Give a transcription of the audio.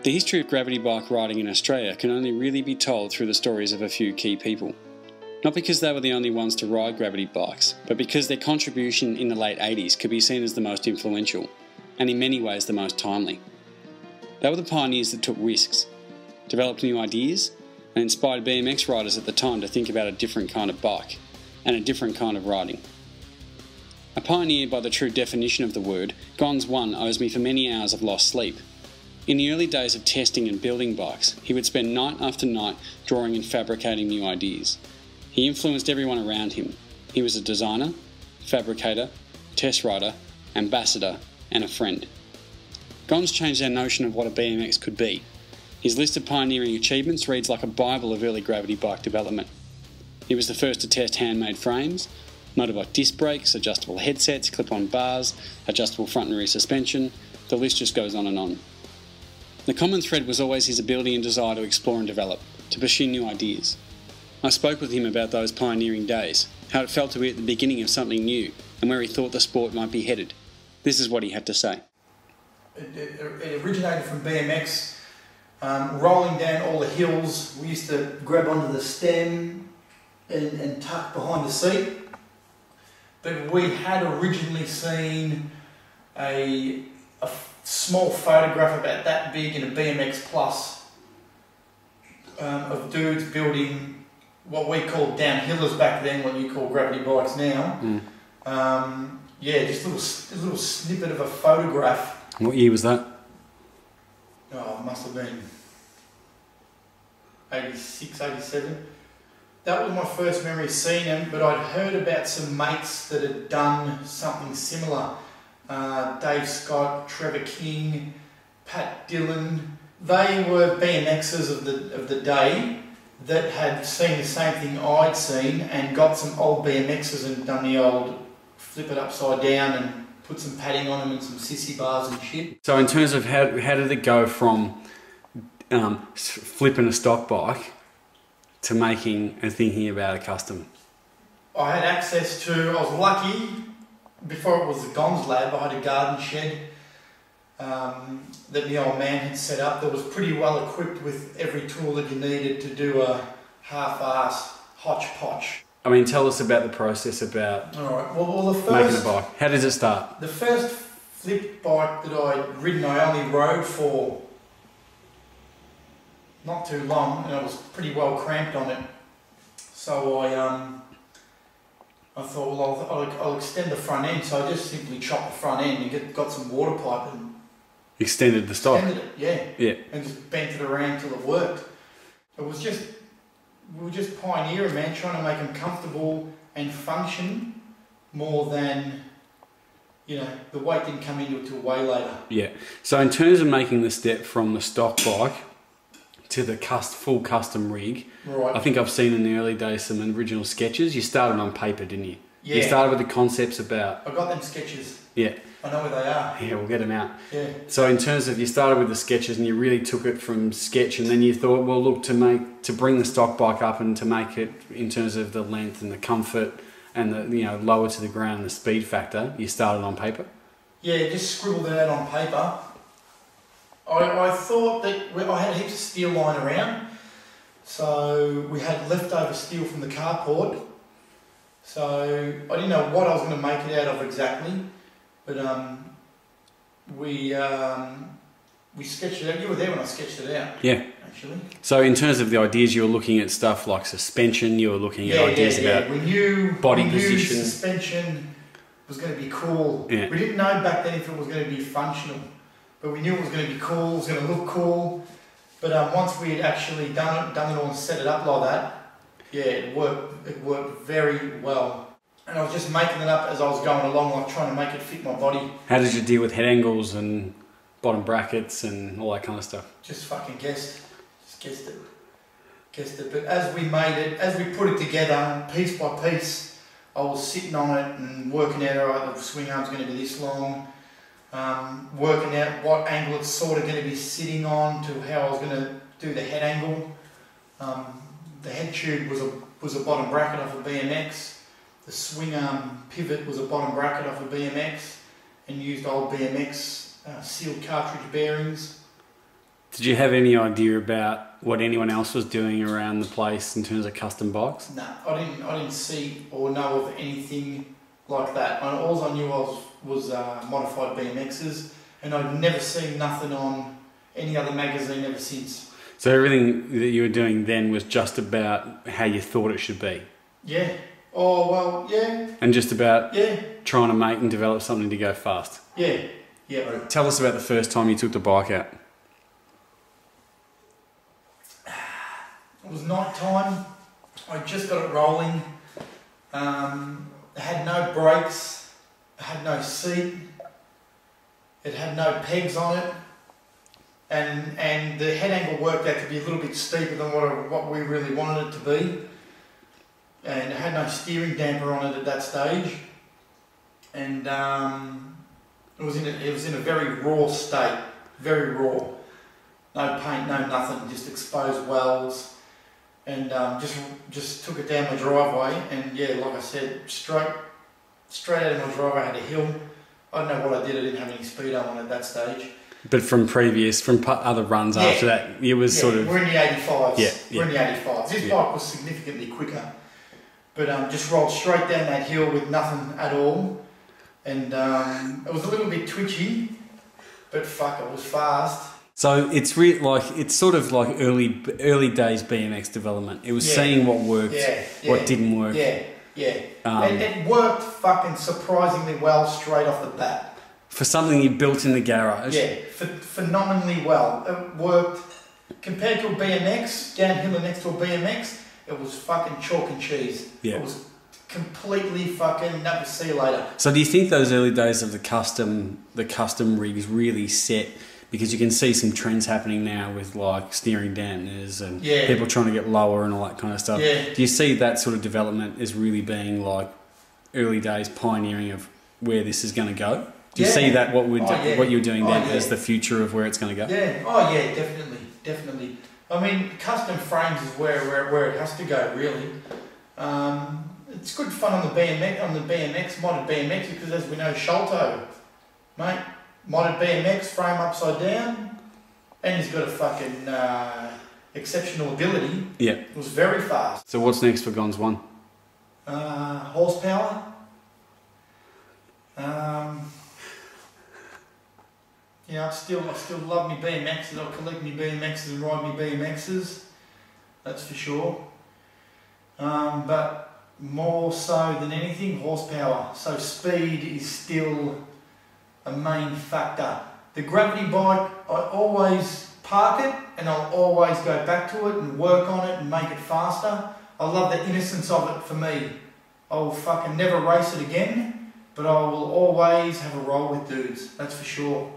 The history of gravity bike riding in Australia can only really be told through the stories of a few key people. Not because they were the only ones to ride gravity bikes, but because their contribution in the late 80s could be seen as the most influential, and in many ways the most timely. They were the pioneers that took risks, developed new ideas, and inspired BMX riders at the time to think about a different kind of bike, and a different kind of riding. A pioneer by the true definition of the word, Gonz1 owes me for many hours of lost sleep. In the early days of testing and building bikes, he would spend night after night drawing and fabricating new ideas. He influenced everyone around him. He was a designer, fabricator, test rider, ambassador, and a friend. Gonz changed our notion of what a BMX could be. His list of pioneering achievements reads like a bible of early gravity bike development. He was the first to test handmade frames, motorbike disc brakes, adjustable headsets, clip-on bars, adjustable front and rear suspension. The list just goes on and on. The common thread was always his ability and desire to explore and develop, to pursue new ideas. I spoke with him about those pioneering days, how it felt to be at the beginning of something new, and where he thought the sport might be headed. This is what he had to say. It originated from BMX, rolling down all the hills. We used to grab onto the stem and tuck behind the seat. But we had originally seen a small photograph about that big in a BMX Plus of dudes building what we called downhillers back then, what you call gravity bikes now. Yeah, just a little snippet of a photograph. What year was that? Oh, it must have been 86, 87. That was my first memory of seeing them, but I'd heard about some mates that had done something similar. Dave Scott, Trevor King, Pat Dillon. They were BMXers of the day that had seen the same thing I'd seen and got some old BMXs and done the old flip it upside down and put some padding on them and some sissy bars and shit. So in terms of how did it go from flipping a stock bike to making and thinking about a custom? I had access to, I was lucky, before it was the Gonz lab, I had a garden shed that the old man had set up that was pretty well equipped with every tool that you needed to do a half-ass hodgepodge. I mean, tell us about the process about making a bike. How does it start? The first flip bike that I'd ridden, I only rode for not too long, and I was pretty well cramped on it. So I thought, well, I'll extend the front end. So I just simply chopped the front end and got some water pipe and extended the stock. Extended it, yeah, and just bent it around till it worked. It was just, we were just pioneering, man, trying to make them comfortable and function more than, you know, the weight didn't come into it till way later. Yeah. So in terms of making the step from the stock bike to the full custom rig, right. I think I've seen in the early days some original sketches. You started on paper, didn't you? Yeah. You started with the concepts about... I got them sketches. Yeah. I know where they are. Yeah, we'll get them out. Yeah. So in terms of, you started with the sketches and you really took it from sketch, and then you thought, well, look, to bring the stock bike up and to make it in terms of the length and the comfort and the, you know, lower to the ground and the speed factor, you started on paper? Yeah, just scribbled it out on paper. I thought that I had heaps of steel lying around, so we had leftover steel from the carport. So I didn't know what I was going to make it out of exactly, but we sketched it out. You were there when I sketched it out. Yeah. Actually. So in terms of the ideas, you were looking at stuff like suspension. You were looking at ideas about body position. Suspension was going to be cool. Yeah. We didn't know back then if it was going to be functional, but we knew it was going to be cool. It was going to look cool. But once we had actually done it all and set it up like that, yeah, it worked. It worked very well. And I was just making it up as I was going along, like trying to make it fit my body. How did you deal with head angles and bottom brackets and all that kind of stuff? Just fucking guessed. Just guessed it. Guessed it. But as we made it, as we put it together, piece by piece, I was sitting on it and working out, alright, the swing arm's going to be this long. Working out what angle it's sort of going to be sitting on to how I was going to do the head angle. The head tube was a bottom bracket off a BMX. The swing arm pivot was a bottom bracket off a BMX, and used old BMX sealed cartridge bearings. Did you have any idea about what anyone else was doing around the place in terms of custom bikes? No, I didn't see or know of anything like that. All I knew was modified BMXs, and I'd never seen nothing on any other magazine ever since. So everything that you were doing then was just about how you thought it should be? Yeah. Oh, well, yeah. And just about trying to make and develop something to go fast? Yeah. Yeah. Tell us about the first time you took the bike out. It was night time. I just got it rolling. It had no brakes. It had no seat. It had no pegs on it. And the head angle worked out to be a little bit steeper than what we really wanted it to be. And it had no steering damper on it at that stage. And it was in a very raw state. Very raw. No paint, no nothing, just exposed wells. And just took it down my driveway, and yeah, like I said, straight out of my driveway, I had a hill. I don't know what I did. I didn't have any speedo on at that stage. But from other runs after that, it was sort of... we're in the 85s. Yeah, we're in the 85s. This bike was significantly quicker, but just rolled straight down that hill with nothing at all, and it was a little bit twitchy, but fuck, it was fast. So it's sort of like early days BMX development. It was seeing what worked, what didn't work. It worked fucking surprisingly well straight off the bat. For something you built in the garage. Yeah, phenomenally well. It worked compared to a BMX, downhill and next to a BMX. It was fucking chalk and cheese. Yeah. It was completely fucking never see you later. So do you think those early days of the custom rigs really set? Because you can see some trends happening now with like steering dampeners and people trying to get lower and all that kind of stuff. Yeah. Do you see that sort of development as really being like early days pioneering of where this is going to go? Do you see that what you're doing then as the future of where it's going to go? Yeah. Oh yeah, definitely. I mean, custom frames is where it has to go really. It's good fun on the BMX, modded BMX, because as we know, Sholto, mate. Modded BMX, frame upside down, and he's got a fucking exceptional ability. Yeah. It was very fast. So what's next for Gonz1? Horsepower. I still love me BMXs. I'll collect me BMXs and ride me BMXs. That's for sure. But more so than anything, horsepower. So speed is still a main factor. The Gravitybike, I always park it and I'll always go back to it and work on it and make it faster. I love the innocence of it for me. I will fucking never race it again, but I will always have a roll with dudes, that's for sure.